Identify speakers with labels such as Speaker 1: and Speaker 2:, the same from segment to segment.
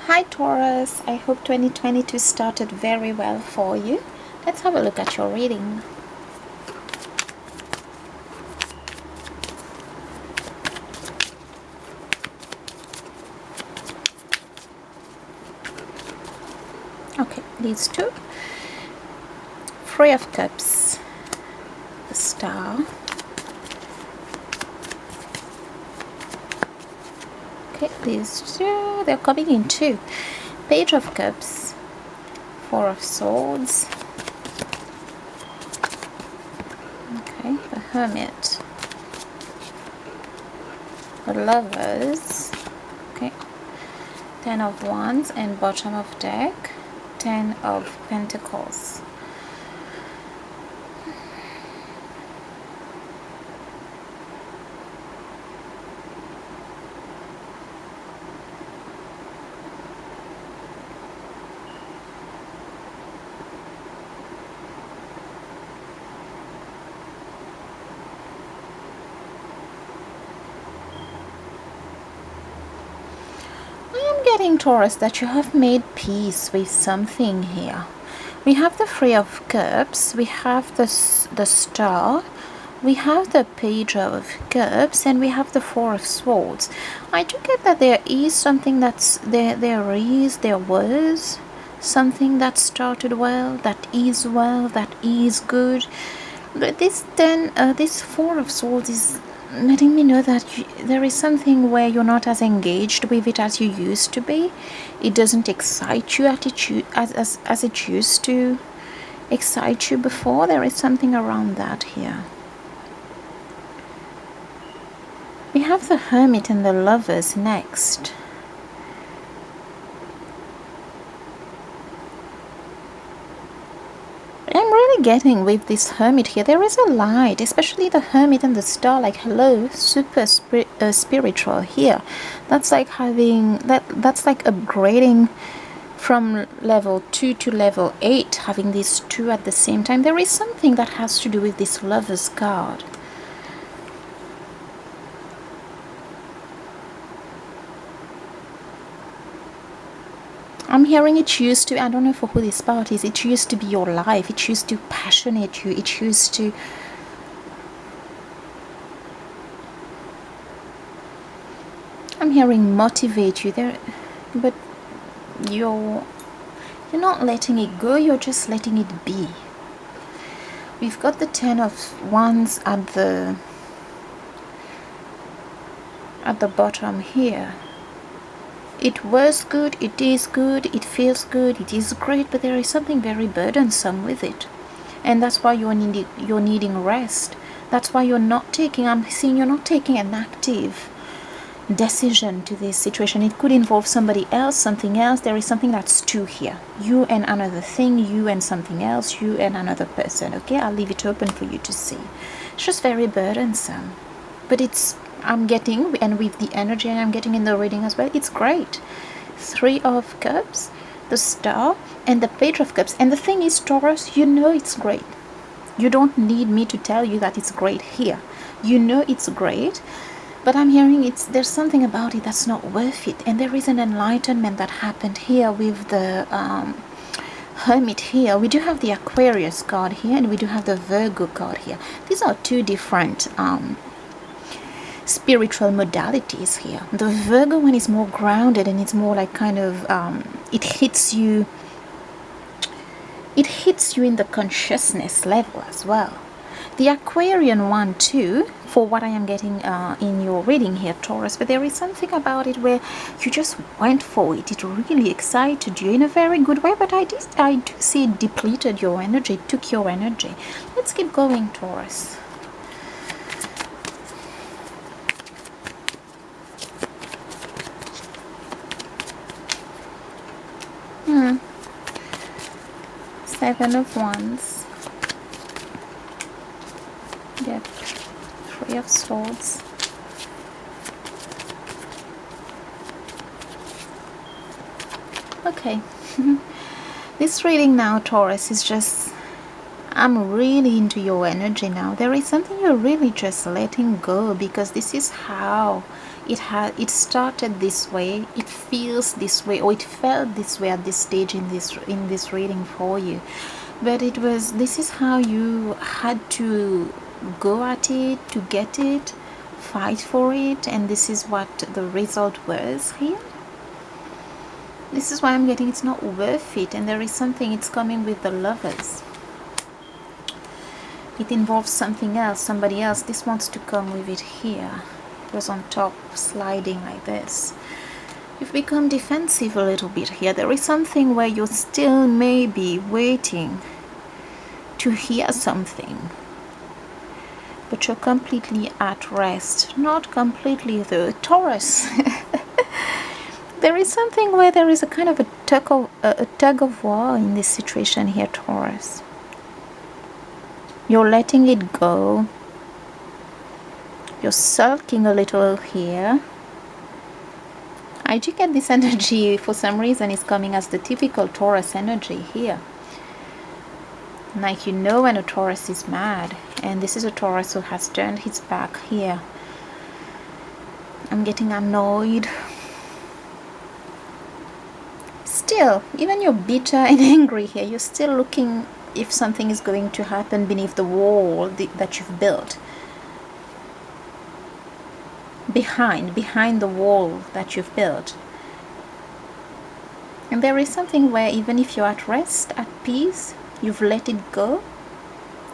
Speaker 1: Hi Taurus, I hope 2022 started very well for you. Let's have a look at your reading. Okay, these two. Three of Cups, the Star. Okay, these two, they're coming in two. Page of Cups, Four of Swords. Okay, the Hermit. The Lovers. Okay, Ten of Wands, and bottom of deck, Ten of Pentacles. Getting Taurus that you have made peace with something here. We have the Three of Cups, we have the Star, we have the Page of Cups, and we have the Four of Swords. I do get that there is something that's there was something that started well, that is good. But this Four of Swords is letting me know that there is something where you're not as engaged with it as you used to be. It doesn't excite you as it used to excite you before. There is something around that here. We have the Hermit and the Lovers next. I'm really getting with this Hermit here, there is a light, especially the Hermit and the Star, like hello, super spiritual here. That's like having that's like upgrading from level 2 to level 8, having these two at the same time. There is something that has to do with this Lover's card. I'm hearing it used to, I don't know for who this part is, it used to be your life, it used to passionate you, it used to... I'm hearing motivate you there, but you're not letting it go, you're just letting it be. We've got the Ten of Wands at the bottom here. It was good, it is good, it feels good, it is great, but there is something very burdensome with it. And that's why you're needing rest. That's why you're not taking, I'm seeing you're not taking an active decision to this situation. It could involve somebody else, something else. There is something that's two here. You and another thing, you and something else, you and another person. Okay, I'll leave it open for you to see. It's just very burdensome. But it's, I'm getting, and with the energy I'm getting in the reading as well, it's great. Three of Cups, the Star, and the Page of Cups. And the thing is, Taurus, you know it's great. You don't need me to tell you that it's great here. You know it's great, but I'm hearing there's something about it that's not worth it. And there is an enlightenment that happened here with the Hermit here. We do have the Aquarius card here, and we do have the Virgo card here. These are two different spiritual modalities here. The Virgo one is more grounded, and it's more like kind of it hits you in the consciousness level as well. The Aquarian one too, for what I am getting in your reading here, Taurus, but there is something about it where you just went for it. It really excited you in a very good way, but I do see it depleted your energy, it took your energy. Let's keep going, Taurus. Seven of Wands. Yep. Three of Swords. Okay. This reading now, Taurus, is just, I'm really into your energy now. There is something you're really just letting go, because this is how it started this way, it feels this way, or it felt this way at this stage in this reading for you. But this is how you had to go at it to get it, fight for it, and this is what the result was here. This is why I'm getting it's not worth it, and there is something, it's coming with the Lovers. It involves something else, somebody else. This wants to come with it here. It was on top, sliding like this. You've become defensive a little bit here. There is something where you're still maybe waiting to hear something, but you're completely at rest. Not completely though, Taurus. There is something where there is a kind of a tug of war in this situation here, Taurus. You're letting it go. You're sulking a little here. I do get this energy for some reason is coming as the typical Taurus energy here. Like, you know when a Taurus is mad, and this is a Taurus who has turned his back here. I'm getting annoyed. Still, even you're bitter and angry here, you're still looking if something is going to happen beneath the wall that you've built. Behind the wall that you've built. And there is something where even if you're at rest, at peace, you've let it go,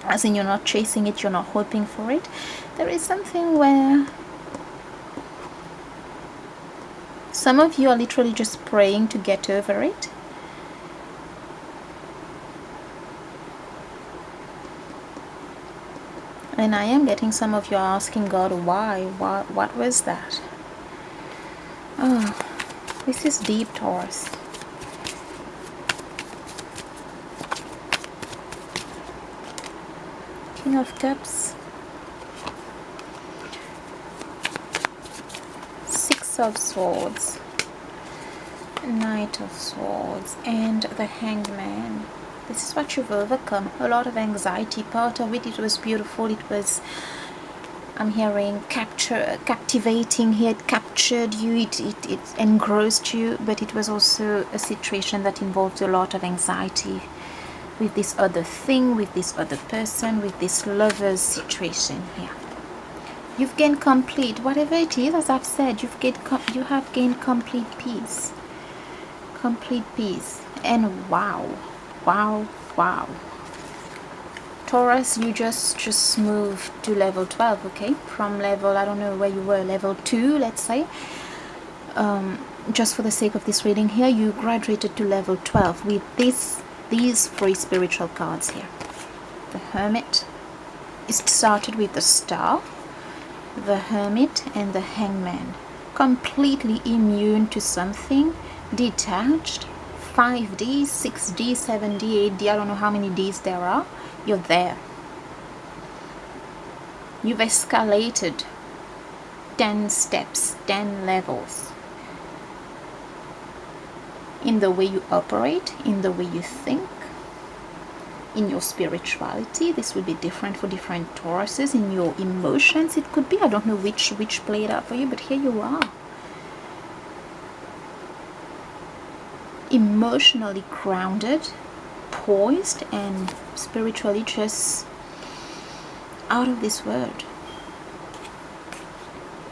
Speaker 1: as in you're not chasing it, you're not hoping for it. There is something where some of you are literally just praying to get over it. And I am getting some of you are asking God why. What was that? Oh, this is deep, Taurus. King of Cups. Six of Swords. Knight of Swords. And the Hanged Man. This is what you've overcome. A lot of anxiety. Part of it was beautiful. It was, I'm hearing, captivating here. It captured you. It engrossed you. But it was also a situation that involved a lot of anxiety with this other thing, with this other person, with this lover's situation here. You've gained complete, whatever it is, as I've said, you have gained complete peace. Complete peace. And wow. Taurus, you just moved to level 12, okay? From level, I don't know where you were, level 2, let's say. Just for the sake of this reading here, you graduated to level 12 with these three spiritual cards here. The Hermit. It started with the Star, the Hermit, and the Hangman. Completely immune to something, detached. 5D, 6D, 7D, 8D, I don't know how many Ds there are. You're there. You've escalated 10 steps, 10 levels. In the way you operate, in the way you think, in your spirituality. This will be different for different Tauruses. In your emotions, it could be. I don't know which played out for you, but here you are. Emotionally grounded, poised, and spiritually just out of this world.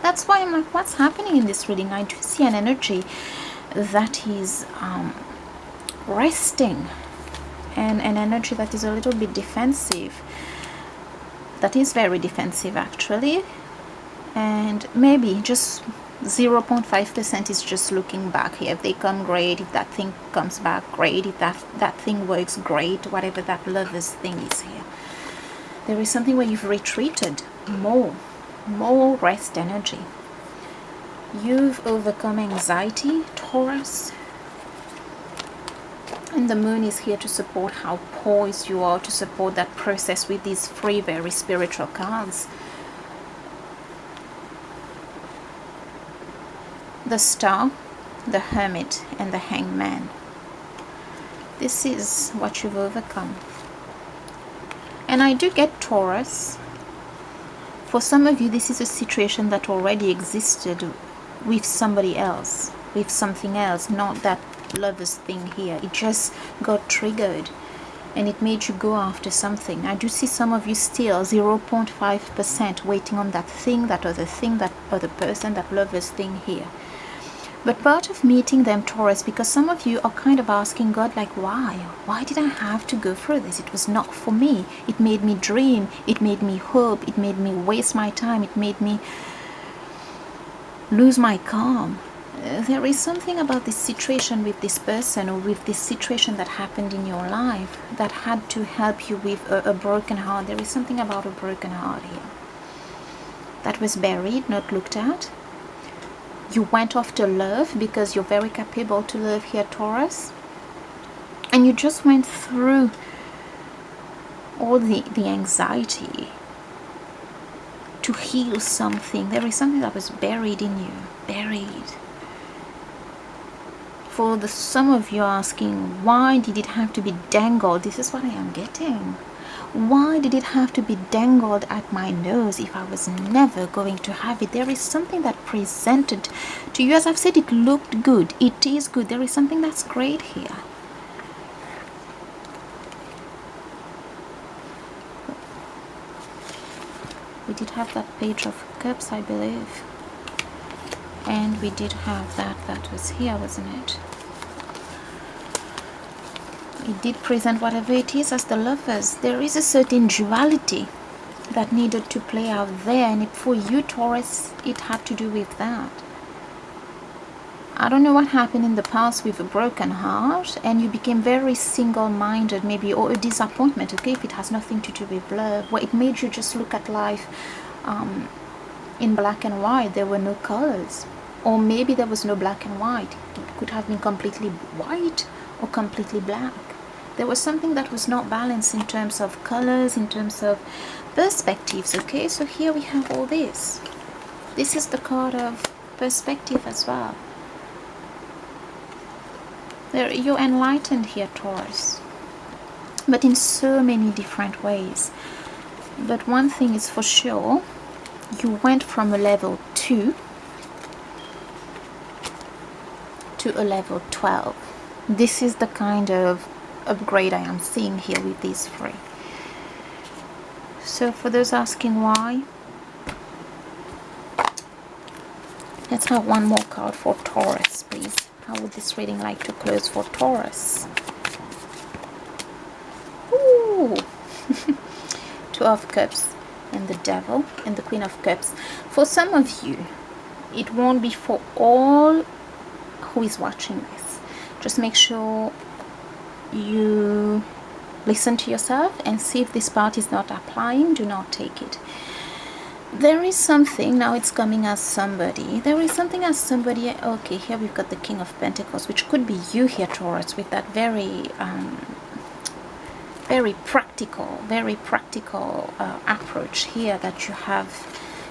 Speaker 1: That's why I'm like, what's happening in this reading? I do see an energy that is resting, and an energy that is a little bit defensive, that is very defensive actually, and maybe just 0.5% is just looking back here. If they come, great. If that thing comes back, great. If that thing works, great. Whatever that lover's thing is here. There is something where you've retreated more rest energy. You've overcome anxiety, Taurus. And the Moon is here to support how poised you are, to support that process with these three very spiritual cards. The Star, the Hermit, and the Hanged Man. This is what you've overcome. And I do get Taurus. For some of you, this is a situation that already existed with somebody else, with something else, not that lovers thing here. It just got triggered and it made you go after something. I do see some of you still 0.5% waiting on that thing, that other person, that lovers thing here. But part of meeting them, Taurus, because some of you are kind of asking God, like, why? Why did I have to go through this? It was not for me. It made me dream. It made me hope. It made me waste my time. It made me lose my calm. There is something about this situation with this person, or with this situation that happened in your life, that had to help you with a broken heart. There is something about a broken heart here that was buried, not looked at. You went after love because you're very capable to love here, Taurus. And you just went through all the anxiety to heal something. There is something that was buried in you, buried. For some of you asking, why did it have to be dangled? This is what I am getting. Why did it have to be dangled at my nose if I was never going to have it? There is something that presented to you. As I've said, it looked good. It is good. There is something that's great here. We did have that Page of Cups, I believe. And we did have that was here, wasn't it? It did present whatever it is as the Lovers. There is a certain duality that needed to play out there, and for you, Taurus, it had to do with that. I don't know what happened in the past with a broken heart, and you became very single-minded, maybe, or a disappointment, okay, if it has nothing to do with love, where it made you just look at life in black and white. There were no colors, or maybe there was no black and white. It could have been completely white or completely black. There was something that was not balanced in terms of colors, in terms of perspectives, okay? So here we have all this. This is the card of perspective as well. You're enlightened here, Taurus, but in so many different ways. But one thing is for sure, you went from a level 2 to a level 12. This is the kind of upgrade I am seeing here with these three. So for those asking why, let's have one more card for Taurus, please. How would this reading like to close for Taurus? Ooh. Two of Cups and the Devil and the Queen of Cups. For some of you, it won't be for all who is watching this. Just make sure you listen to yourself and see if this part is not applying. Do not take it. There is something, now it's coming as somebody. There is something as somebody. Okay, here we've got the King of Pentacles, which could be you here, Taurus, with that very practical approach here that you have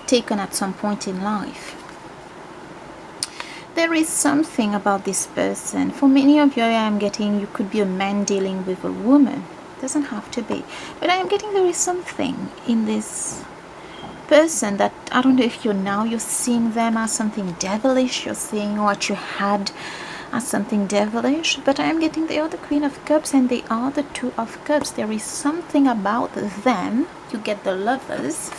Speaker 1: taken at some point in life. There is something about this person. For many of you, I am getting, you could be a man dealing with a woman. It doesn't have to be. But I am getting there is something in this person that, I don't know if you're seeing them as something devilish. You're seeing what you had as something devilish. But I am getting they are the Queen of Cups and they are the Two of Cups. There is something about them. You get the Lovers.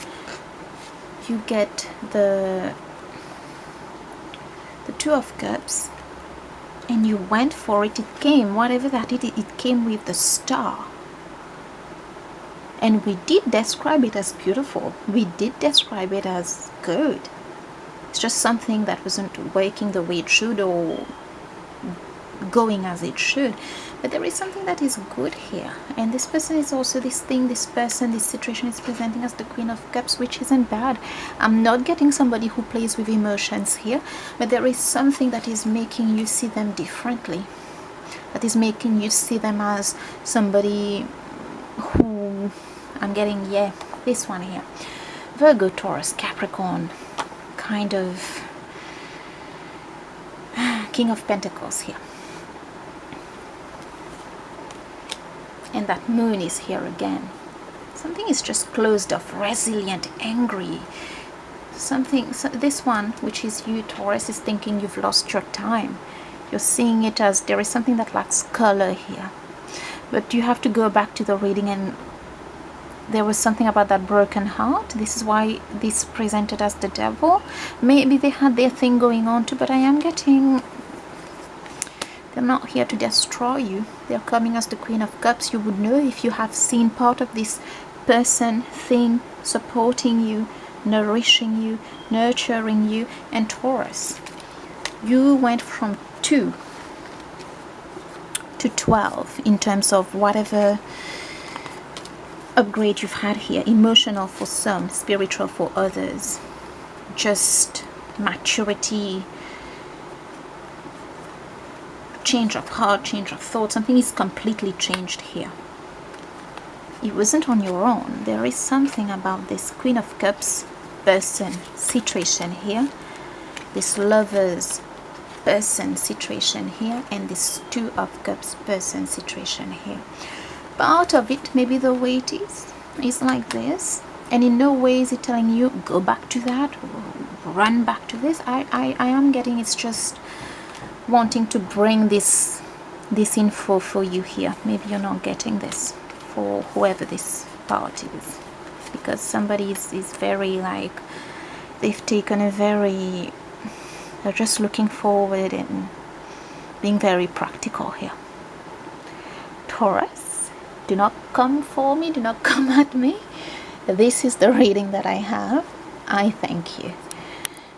Speaker 1: You get the Two of Cups, and you went for it. It came, whatever that it came with the Star, and we did describe it as beautiful. We did describe it as good. It's just something that wasn't working the way it should or going as it should. But there is something that is good here, and this person is also this thing, this person, this situation is presenting as the Queen of Cups, which isn't bad. I'm not getting somebody who plays with emotions here, but there is something that is making you see them differently, that is making you see them as somebody who, I'm getting, yeah, this one here, Virgo, Taurus, Capricorn, kind of King of Pentacles here. And that Moon is here again. something is just closed off, resilient, angry. Something, so this one, which is you, Taurus, is thinking you've lost your time. You're seeing it as there is something that lacks color here. But you have to go back to the reading, and there was something about that broken heart. This is why this presented as the devil. Maybe they had their thing going on too, but I am getting, they're not here to destroy you. They're coming as the Queen of Cups. You would know if you have seen part of this person, thing, supporting you, nourishing you, nurturing you. And Taurus, you went from 2 to 12 in terms of whatever upgrade you've had here. Emotional for some, spiritual for others. Just maturity, change of heart, change of thought. Something is completely changed here. It wasn't on your own. There is something about this Queen of Cups person situation here, this Lovers person situation here, and this 2 of Cups person situation here. Part of it, maybe the way it is like this, and in no way is it telling you go back to that, run back to this. I am getting it's just wanting to bring this info for you here. Maybe you're not getting this for whoever this part is, because somebody is very like, they've taken a very, they're just looking forward and being very practical here. Taurus, do not come for me, do not come at me. This is the reading that I have. I thank you.